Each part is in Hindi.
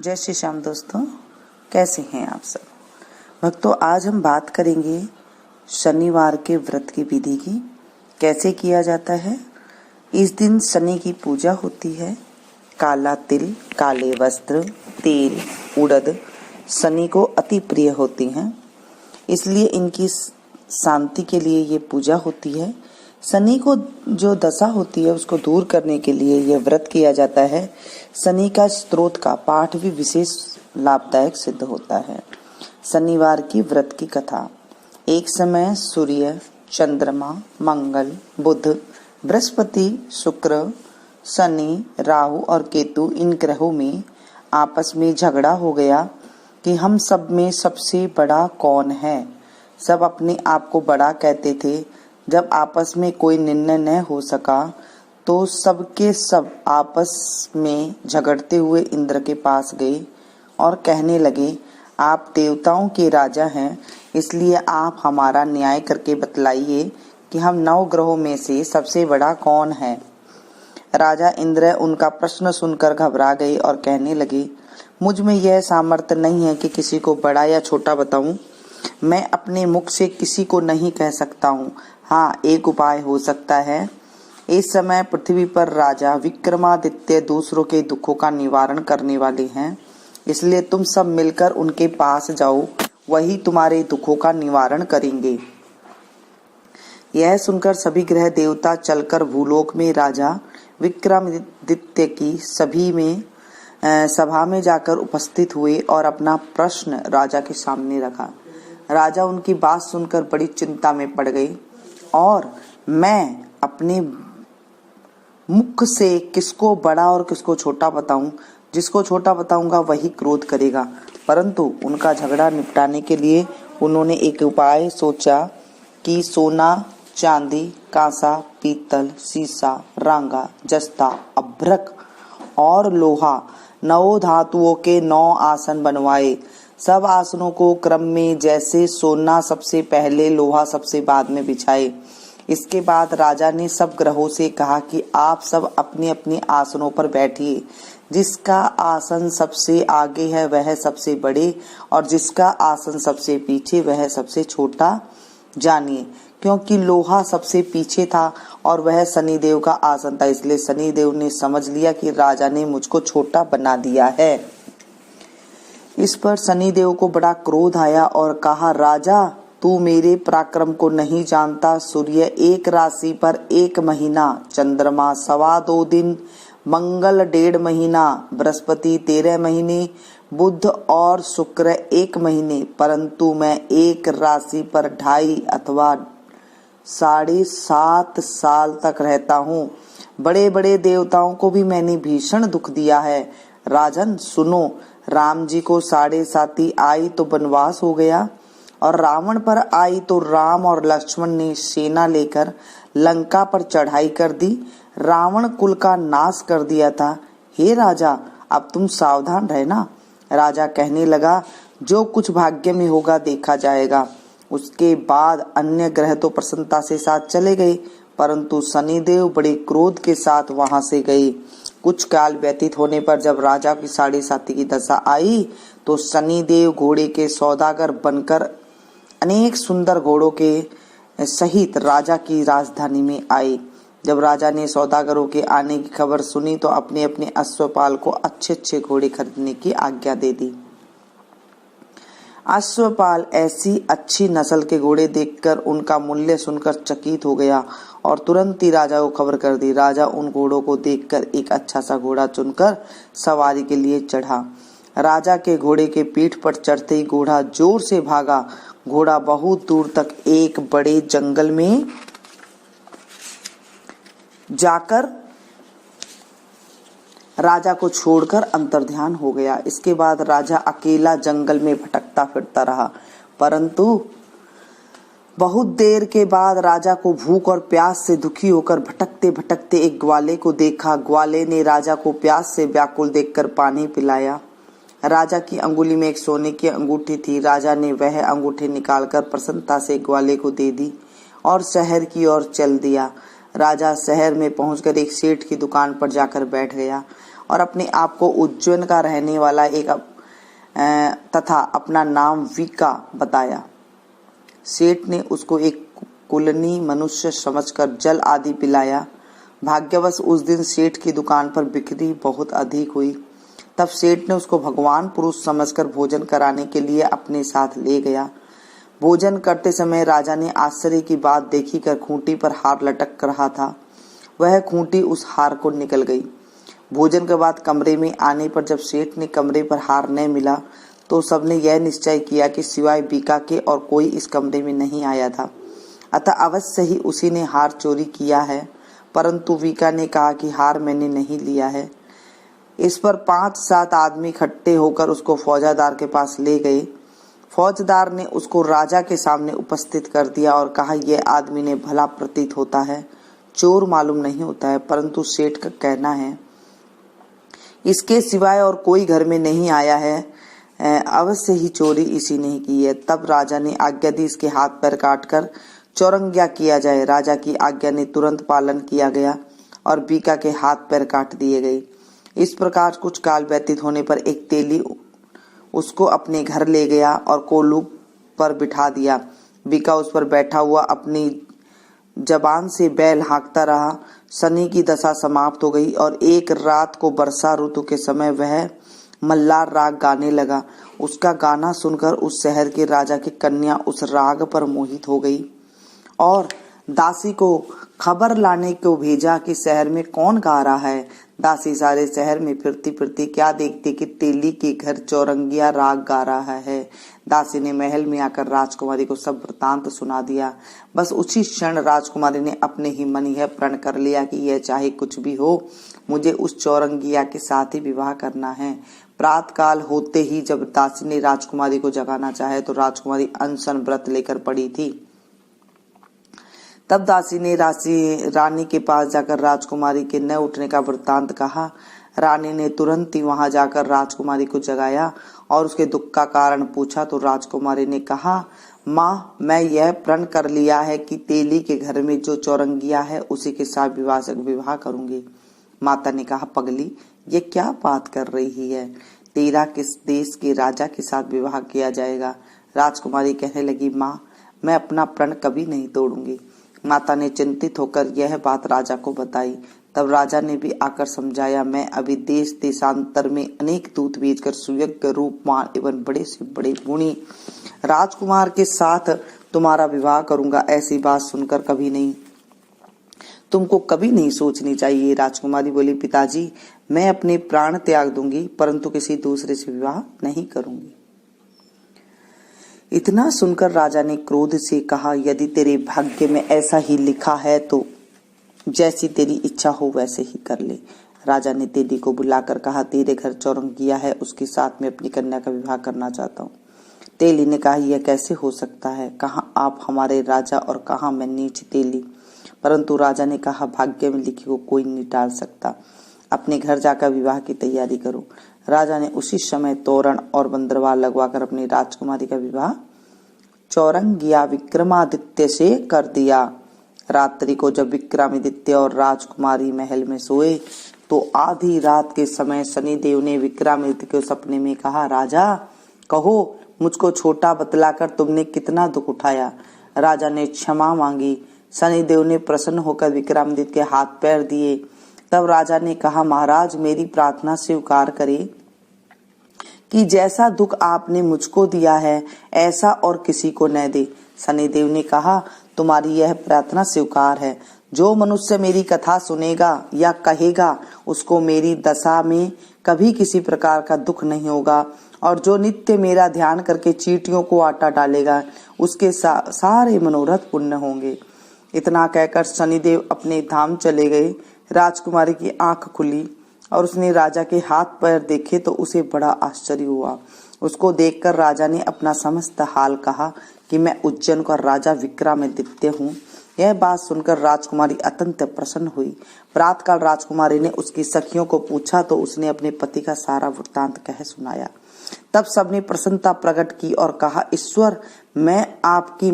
जय श्री श्याम दोस्तों, कैसे हैं आप सब भक्तों। आज हम बात करेंगे शनिवार के व्रत की विधि की, कैसे किया जाता है। इस दिन शनि की पूजा होती है। काला तिल, काले वस्त्र, तेल, उड़द शनि को अति प्रिय होती हैं, इसलिए इनकी शांति के लिए ये पूजा होती है। शनि को जो दशा होती है उसको दूर करने के लिए यह व्रत किया जाता है। शनि का स्तोत्र का पाठ भी विशेष लाभदायक सिद्ध होता है। शनिवार की व्रत की कथा। एक समय सूर्य, चंद्रमा, मंगल, बुध, बृहस्पति, शुक्र, शनि, राहु और केतु इन ग्रहों में आपस में झगड़ा हो गया कि हम सब में सबसे बड़ा कौन है। सब अपने आप को बड़ा कहते थे। जब आपस में कोई निर्णय न हो सका तो सबके सब आपस में झगड़ते हुए इंद्र के पास गए और कहने लगे, आप देवताओं के राजा हैं, इसलिए आप हमारा न्याय करके बतलाइए कि हम 9 ग्रहों में से सबसे बड़ा कौन है। राजा इंद्र उनका प्रश्न सुनकर घबरा गए और कहने लगे, मुझ में यह सामर्थ्य नहीं है कि किसी को बड़ा या छोटा बताऊं। मैं अपने मुख से किसी को नहीं कह सकता हूँ। हाँ, एक उपाय हो सकता है। इस समय पृथ्वी पर राजा विक्रमादित्य दूसरों के दुखों का निवारण करने वाले हैं, इसलिए तुम सब मिलकर उनके पास जाओ, वही तुम्हारे दुखों का निवारण करेंगे। यह सुनकर सभी ग्रह देवता चलकर भूलोक में राजा विक्रमादित्य की सभा में जाकर उपस्थित हुए और अपना प्रश्न राजा के सामने रखा। राजा उनकी बात सुनकर बड़ी चिंता में पड़ गए और मैं अपने मुख से किसको बड़ा और किसको छोटा बताऊं। जिसको छोटा बताऊंगा वही क्रोध करेगा। परंतु उनका झगड़ा निपटाने के लिए उन्होंने एक उपाय सोचा कि सोना, चांदी, कांसा, पीतल, सीसा, रांगा, जस्ता, अभ्रक और लोहा 9 धातुओं के 9 आसन बनवाए। सब आसनों को क्रम में जैसे सोना सबसे पहले, लोहा सबसे बाद में बिछाए। इसके बाद राजा ने सब ग्रहों से कहा कि आप सब अपने अपने आसनों पर बैठिए। जिसका आसन सबसे आगे है वह सबसे बड़े और जिसका आसन सबसे पीछे वह सबसे छोटा जानिए। क्योंकि लोहा सबसे पीछे था और वह शनिदेव का आसन था, इसलिए शनिदेव ने समझ लिया कि राजा ने मुझको छोटा बना दिया है। इस पर शनिदेव को बड़ा क्रोध आया और कहा, राजा तू मेरे पराक्रम को नहीं जानता। सूर्य 1 राशि पर 1 महीना, चंद्रमा 2.25 दिन, मंगल 1.5 महीना, बृहस्पति 13 महीने, बुध और शुक्र 1 महीने, परंतु मैं 1 राशि पर 2.5 अथवा 7.5 साल तक रहता हूँ। बड़े बड़े देवताओं को भी मैंने भीषण दुख दिया है। राजन सुनो, राम जी को 7.5 आई तो वनवास हो गया और रावण पर आई तो राम और लक्ष्मण ने सेना लेकर लंका पर चढ़ाई कर दी, रावण कुल का नाश कर दिया था। हे राजा, अब तुम सावधान रहना। राजा कहने लगा, जो कुछ भाग्य में होगा देखा जाएगा। उसके बाद अन्य ग्रह तो प्रसन्नता से साथ चले गए, परंतु शनिदेव बड़े क्रोध के साथ वहां से गए। कुछ काल व्यतीत होने पर जब राजा की 7.5 की दशा आई तो शनिदेव घोड़े के सौदागर बनकर अनेक सुंदर घोड़ों के सहित राजा की राजधानी में आए। जब राजा ने सौदागरों के आने की खबर सुनी तो अपने अपने अश्वपाल को अच्छे अच्छे घोड़े खरीदने की आज्ञा दे दी। अश्वपाल ऐसी अच्छी नस्ल के घोड़े देखकर उनका मूल्य सुनकर चकित हो गया और तुरंत ही राजा को खबर कर दी। राजा उन घोड़ों को देखकर एक अच्छा सा घोड़ा चुनकर सवारी के लिए चढ़ा। राजा के घोड़े के पीठ पर चढ़ते ही घोड़ा जोर से भागा। घोड़ा बहुत दूर तक एक बड़े जंगल में जाकर राजा को छोड़कर अंतर्ध्यान हो गया। इसके बाद राजा अकेला जंगल में भटकता फिरता रहा, परंतु बहुत देर के बाद राजा को भूख और प्यास से दुखी होकर भटकते भटकते एक ग्वाले को देखा। ग्वाले ने राजा को प्यास से व्याकुल देखकर पानी पिलाया। राजा की अंगुली में एक सोने की अंगूठी थी। राजा ने वह अंगूठी निकालकर प्रसन्नता से ग्वाले को दे दी और शहर की ओर चल दिया। राजा शहर में पहुंचकर एक सेठ की दुकान पर जाकर बैठ गया और अपने आप को उज्जैन का रहने वाला तथा अपना नाम विका बताया। सेठ ने उसको एक कुलनी मनुष्य समझकर जल आदि पिलाया। भाग्यवश उस दिन सेठ की दुकान पर बिक्री बहुत अधिक हुई। तब सेठ ने उसको भगवान पुरुष समझकर भोजन कराने के लिए अपने साथ ले गया। भोजन करते समय राजा ने आश्चर्य की बात देखी कर खूंटी पर हार लटक रहा था, वह खूंटी उस हार को निकल गई। भोजन के बाद कमरे में आने पर जब सेठ ने कमरे पर हार न मिला तो सबने यह निश्चय किया कि सिवाय बीका के और कोई इस कमरे में नहीं आया था, अतः अवश्य ही उसी ने हार चोरी किया है। परंतु बीका ने कहा कि हार मैंने नहीं लिया है। इस पर 5-7 आदमी इकट्ठे होकर उसको फौजदार के पास ले गए। फौजदार ने उसको राजा के सामने उपस्थित कर दिया और कहा, यह आदमी ने भला प्रतीत होता है, चोर मालूम नहीं होता है, परंतु सेठ का कहना है इसके सिवाय और कोई घर में नहीं आया है, अवश्य ही चोरी इसी ने की है। तब राजा ने आज्ञा दी इसके हाथ पैर काटकर चौरंगिया किया जाए। राजा की आज्ञा ने तुरंत पालन किया गया और बीका के हाथ पैर काट दिए गए। इस प्रकार कुछ काल व्यतीत होने पर एक तेली उसको अपने घर ले गया और कोल्हू पर बिठा दिया। बीका उस पर बैठा हुआ अपनी जबान से बैल हाँकता रहा। शनि की दशा समाप्त हो गई और एक रात को वर्षा ऋतु के समय वह मल्लार राग गाने लगा। उसका गाना सुनकर उस शहर के राजा की कन्या उस राग पर मोहित हो गई और दासी को खबर लाने को भेजा कि शहर में कौन गा रहा है। दासी सारे शहर में फिरती फिरती क्या देखती कि तेली के घर चौरंगिया राग गा रहा है। दासी ने महल में आकर राजकुमारी को सब वृतांत सुना दिया। बस उसी क्षण राजकुमारी ने अपने ही मन यह प्रण कर लिया कि यह चाहे कुछ भी हो, मुझे उस चौरंगिया के साथ ही विवाह करना है। प्रातः काल होते ही जब दासी ने राजकुमारी को जगाना चाहे तो राजकुमारी अनशन व्रत लेकर पड़ी थी। तब दासी ने रानी के पास जाकर राजकुमारी के न उठने का वृत्तांत कहा। रानी ने तुरंत ही वहां जाकर राजकुमारी को जगाया और उसके दुख का कारण पूछा तो राजकुमारी ने कहा, माँ, मैं यह प्रण कर लिया है कि तेली के घर में जो चौरंगिया है उसी के साथ विवाह करूंगी। माता ने कहा, पगली, ये क्या बात कर रही है? तेरा किस देश के राजा के साथ विवाह किया जाएगा? राजकुमारी कहने लगी, माँ, मैं अपना प्रण कभी नहीं तोड़ूंगी। माता ने चिंतित होकर यह बात राजा को बताई। तब राजा ने भी आकर समझाया, मैं अभी देश देशांतर में अनेक दूत भेजकर सुयोग्य रूपवान एवं बड़े से बड़े गुणी राजकुमार के साथ तुम्हारा विवाह करूंगा। ऐसी बात सुनकर तुमको कभी नहीं सोचनी चाहिए। राजकुमारी बोली, पिताजी, मैं अपने प्राण त्याग दूंगी परंतु किसी दूसरे से विवाह नहीं करूंगी। इतना सुनकर राजा ने क्रोध से कहा, यदि तेरे भाग्य में ऐसा ही लिखा है तो जैसी तेरी इच्छा हो वैसे ही कर ले। राजा ने तेली को बुलाकर कहा, तेरे घर चौरंगिया है, उसके साथ में अपनी कन्या का विवाह करना चाहता हूँ। तेली ने कहा, यह कैसे हो सकता है? कहाँ आप हमारे राजा और कहाँ मैं नीच तेली। परंतु राजा ने कहा, भाग्य में लिखी को कोई नहीं टाल सकता, अपने घर जाकर विवाह की तैयारी करो। राजा ने उसी समय तोरण और बंदरवाल लगवाकर अपनी राजकुमारी का विवाह चौरंगिया विक्रमादित्य से कर दिया। रात्रि को जब विक्रमादित्य और राजकुमारी महल में सोए तो आधी रात के समय शनिदेव ने विक्रमादित्य को सपने में कहा, राजा, कहो मुझको छोटा बतलाकर तुमने कितना दुख उठाया। राजा ने क्षमा मांगी। शनिदेव ने प्रसन्न होकर विक्रमादित्य के हाथ पैर दिए। तब राजा ने कहा, महाराज, मेरी प्रार्थना स्वीकार करें कि जैसा दुख आपने मुझको दिया है ऐसा और किसी को न दे। शनिदेव ने कहा, तुम्हारी यह प्रार्थना स्वीकार है। जो मनुष्य मेरी कथा सुनेगा या कहेगा उसको मेरी दशा में कभी किसी प्रकार का दुख नहीं होगा और जो नित्य मेरा ध्यान करके चींटियों को आटा डालेगा उसके सारे मनोरथ पूर्ण होंगे। इतना कहकर शनिदेव अपने धाम चले गए। राजकुमारी की आंख खुली और उसने राजा के हाथ पैर देखे तो उसे बड़ा आश्चर्य हुआ। उसको देखकर राजा ने अपना समस्त हाल कहा कि मैं उज्जैन का राजा विक्रमादित्य हूँ। यह बात सुनकर राजकुमारी अत्यंत प्रसन्न हुई। प्रातःकाल राजकुमारी ने उसकी सखियों को पूछा तो उसने अपने पति का सारा वृत्तांत कह सुनाया। तब सबने प्रसन्नता प्रकट की और कहा, ईश्वर ने आपकी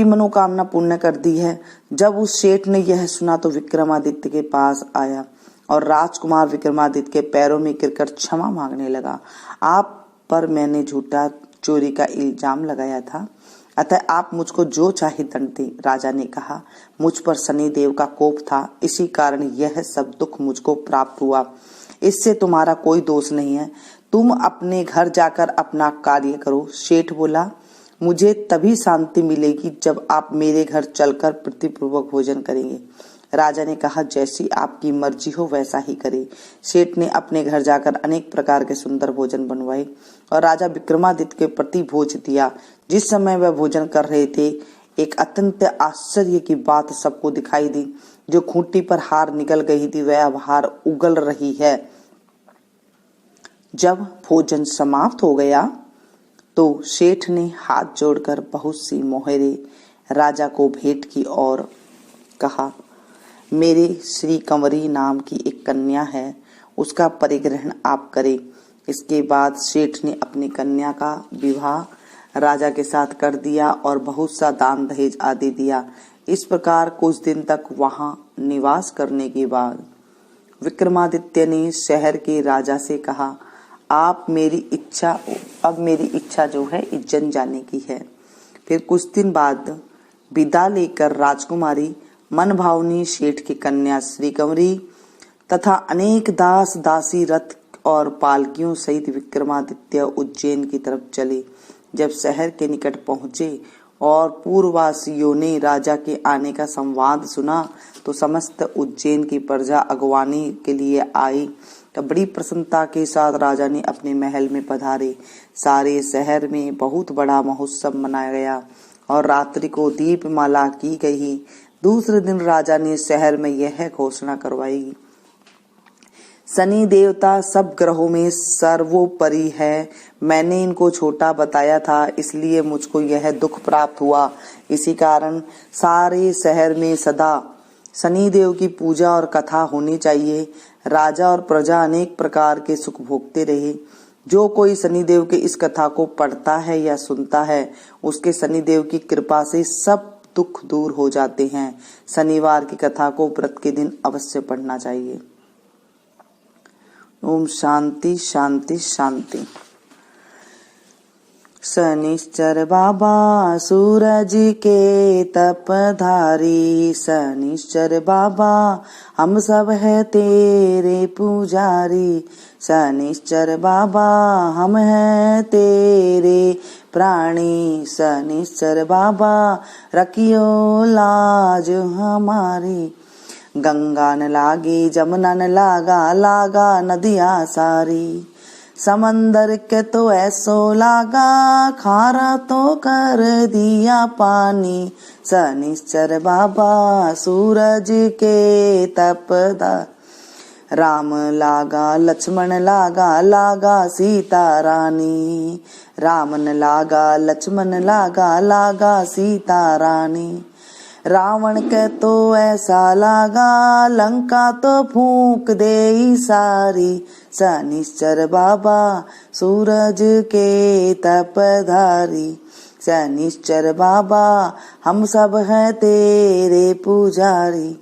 मनोकामना पूर्ण कर दी है। जब उस सेठ ने यह सुना तो विक्रमादित्य के पास आया और राजकुमार विक्रमादित्य के पैरों में गिरकर क्षमा मांगने लगा। आप पर मैंने झूठा चोरी का इल्जाम लगाया था, अतः आप मुझको जो चाहे दंड दें। राजा ने कहा, मुझ पर शनिदेव का कोप था, इसी कारण यह सब दुख मुझको प्राप्त हुआ। इससे तुम्हारा कोई दोष नहीं है, तुम अपने घर जाकर अपना कार्य करो। सेठ बोला, मुझे तभी शांति मिलेगी जब आप मेरे घर चलकर प्रीतिपूर्वक भोजन करेंगे। राजा ने कहा, जैसी आपकी मर्जी हो वैसा ही करे। सेठ ने अपने घर जाकर अनेक प्रकार के सुंदर भोजन बनवाए और राजा विक्रमादित्य के प्रति भोज दिया। जिस समय वह भोजन कर रहे थे, एक अत्यंत आश्चर्य की बात सबको दिखाई दी। जो खूंटी पर हार निकल गई थी वह अब हार उगल रही है। जब भोजन समाप्त हो गया तो सेठ ने हाथ जोड़कर बहुत सी मोहरे राजा को भेंट की और कहा, मेरे श्री कंवरी नाम की एक कन्या है, उसका परिग्रहण आप करें। इसके बाद सेठ ने अपनी कन्या का विवाह राजा के साथ कर दिया और बहुत सा दान दहेज आदि दिया। इस प्रकार कुछ दिन तक वहां निवास करने के बाद विक्रमादित्य ने शहर के राजा से कहा, अब मेरी इच्छा जो है उज्जैन जाने की है। फिर कुछ दिन बाद विदा लेकर राजकुमारी मनभावनी सेठ की कन्या श्री कंवरी तथा अनेक दास दासी रथ और पालकियों सहित विक्रमादित्य उज्जैन की तरफ चले। जब शहर के निकट पहुंचे और पूर्ववासियों ने राजा के आने का संवाद सुना तो समस्त उज्जैन की प्रजा अगवानी के लिए आई। तब बड़ी प्रसन्नता के साथ राजा ने अपने महल में पधारे। सारे शहर में बहुत बड़ा महोत्सव मनाया गया और रात्रि को दीपमाला की गई। दूसरे दिन राजा ने शहर में यह घोषणा करवाई, शनि देवता सब ग्रहों में सर्वोपरि है। मैंने इनको छोटा बताया था, इसलिए मुझको यह दुख प्राप्त हुआ। इसी कारण सारे शहर में सदा शनि देव की पूजा और कथा होनी चाहिए। राजा और प्रजा अनेक प्रकार के सुख भोगते रहे। जो कोई शनिदेव के इस कथा को पढ़ता है या सुनता है, उसके शनिदेव की कृपा से सब दुख दूर हो जाते हैं। शनिवार की कथा को व्रत के दिन अवश्य पढ़ना चाहिए। ओम शांति शांति शांति। शनिश्चर बाबा सूरज के तपधारी, शनिश्चर बाबा हम सब है तेरे पुजारी। शनिश्चर बाबा हम है तेरे प्राणी, शनिश्चर बाबा रखियो लाज हमारी। गंगा न लागी जमुना न लागा, लागा नदिया सारी। समंदर के तो ऐसो लागा, खारा तो कर दिया पानी। शनिश्चर बाबा सूरज के तपदा, राम लागा लक्ष्मण लागा, लागा सीता रानी। राम न लागा लक्ष्मण लागा, लागा सीता रानी। रावण के तो ऐसा लागा, लंका तो फूंक दे सारी। शनिश्चर बाबा सूरज के तपधारी, शनिश्चर बाबा हम सब हैं तेरे पुजारी।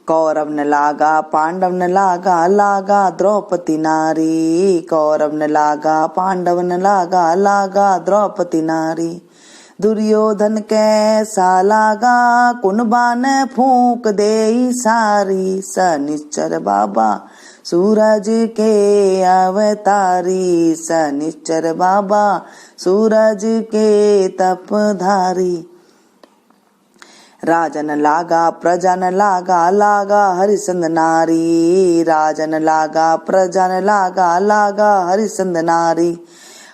कौरव न लागा पांडव न लागा, लागा द्रौपदी नारी। कौरव न लागा पांडव न लागा, लागा द्रौपदी नारी। दुर्योधन कैसा लागा, कुनबा ने फूंक दे सारी। शनिश्चर बाबा सूरज के अवतारी, शनिश्चर बाबा सूरज के तपधारी। राजन लागा प्रजा न लागा, लागा हरिश्चंद नारी। राजन लागा प्रजा न लागा, लागा हरिश्चंद नारी।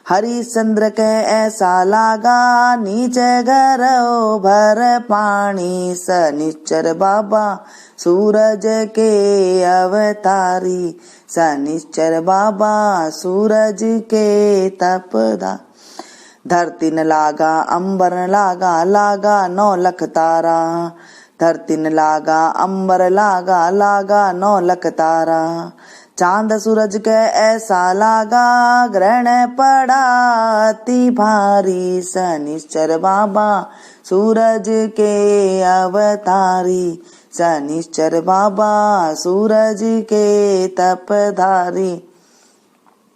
हरिश्चंद्र के ऐसा लागा, नीचे गरो भर पानी। शनिश्चर बाबा सूरज के अवतारी, शनिश्चर बाबा सूरज के तपदा। धरती न लागा अंबर न लागा, लागा 9 लाख तारा। धरती न लागा अंबर लागा, लागा 9 लाख तारा। चांद सूरज के ऐसा लागा, ग्रहण पड़ा अति भारी। शनिश्चर बाबा सूरज के अवतारी, शनिश्चर बाबा सूरज के तपधारी।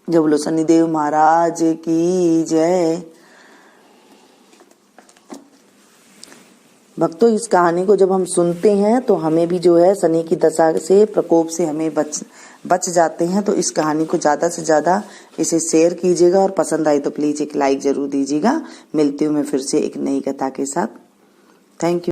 जब बोलो शनिदेव महाराज की जय। भक्तों, इस कहानी को जब हम सुनते हैं तो हमें भी जो है शनि की दशा से, प्रकोप से हमें बच जाते हैं। तो इस कहानी को ज्यादा से ज्यादा इसे शेयर कीजिएगा और पसंद आई तो प्लीज एक लाइक जरूर दीजिएगा। मिलती हूँ मैं फिर से एक नई कथा के साथ। Thank you.